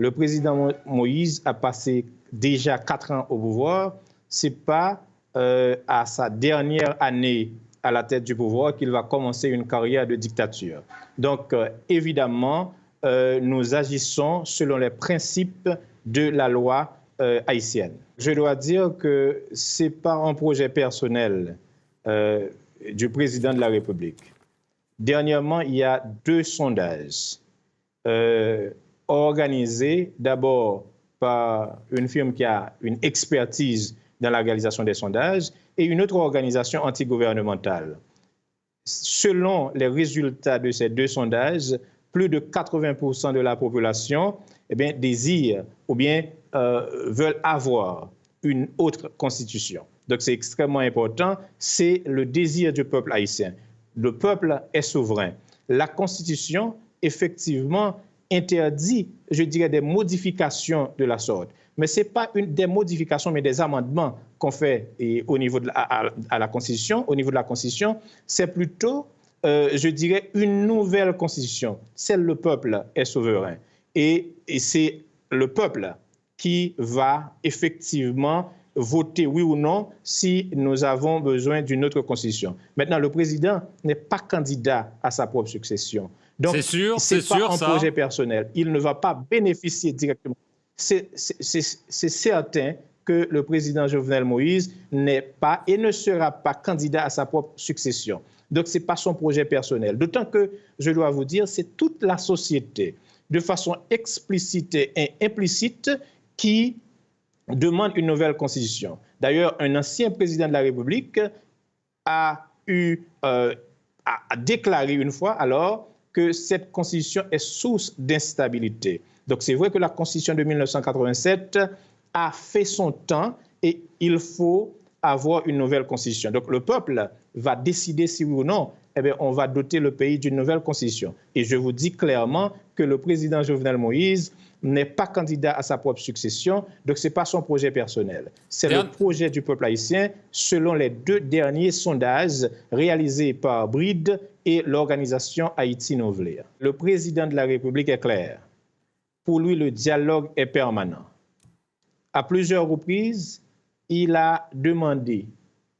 le président Moïse a passé déjà 4 ans au pouvoir. Ce n'est pas à sa dernière année à la tête du pouvoir qu'il va commencer une carrière de dictature. Donc, évidemment, nous agissons selon les principes de la loi haïtienne. Je dois dire que ce n'est pas un projet personnel du président de la République. Dernièrement, il y a 2 sondages organisés d'abord par une firme qui a une expertise dans la réalisation des sondages et une autre organisation antigouvernementale. Selon les résultats de ces 2 sondages, plus de 80% de la population désire ou bien veulent avoir une autre constitution. Donc c'est extrêmement important, c'est le désir du peuple haïtien. Le peuple est souverain. La constitution, effectivement, interdit, je dirais, des modifications de la sorte. Mais ce n'est pas des modifications, mais des amendements qu'on fait au niveau de la Constitution. Au niveau de la Constitution, c'est plutôt, je dirais, une nouvelle Constitution. Celle le peuple est souverain. Et c'est le peuple qui va effectivement voter oui ou non si nous avons besoin d'une autre Constitution. Maintenant, le président n'est pas candidat à sa propre succession. Donc, c'est pas un projet personnel. Il ne va pas bénéficier directement. C'est certain que le président Jovenel Moïse n'est pas et ne sera pas candidat à sa propre succession. Donc, ce n'est pas son projet personnel. D'autant que, je dois vous dire, c'est toute la société, de façon explicite et implicite, qui demande une nouvelle constitution. D'ailleurs, un ancien président de la République a déclaré une fois alors que cette constitution est source d'instabilité. Donc c'est vrai que la constitution de 1987 a fait son temps et il faut avoir une nouvelle constitution. Donc le peuple va décider si oui ou non, on va doter le pays d'une nouvelle constitution. Et je vous dis clairement que le président Jovenel Moïse n'est pas candidat à sa propre succession, donc ce n'est pas son projet personnel. C'est le projet du peuple haïtien selon les 2 derniers sondages réalisés par BRID et l'organisation Haïti Nouvelle. Le président de la République est clair. Pour lui, le dialogue est permanent. À plusieurs reprises, il a demandé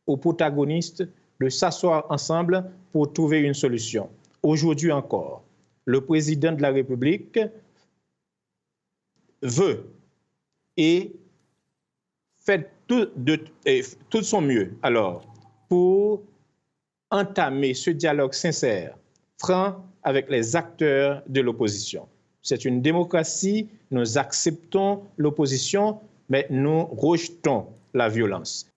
aux protagonistes de s'asseoir ensemble pour trouver une solution. Aujourd'hui encore, le président de la République veut et fait tout de son mieux alors pour entamer ce dialogue sincère, franc avec les acteurs de l'opposition. C'est une démocratie, nous acceptons l'opposition, mais nous rejetons la violence.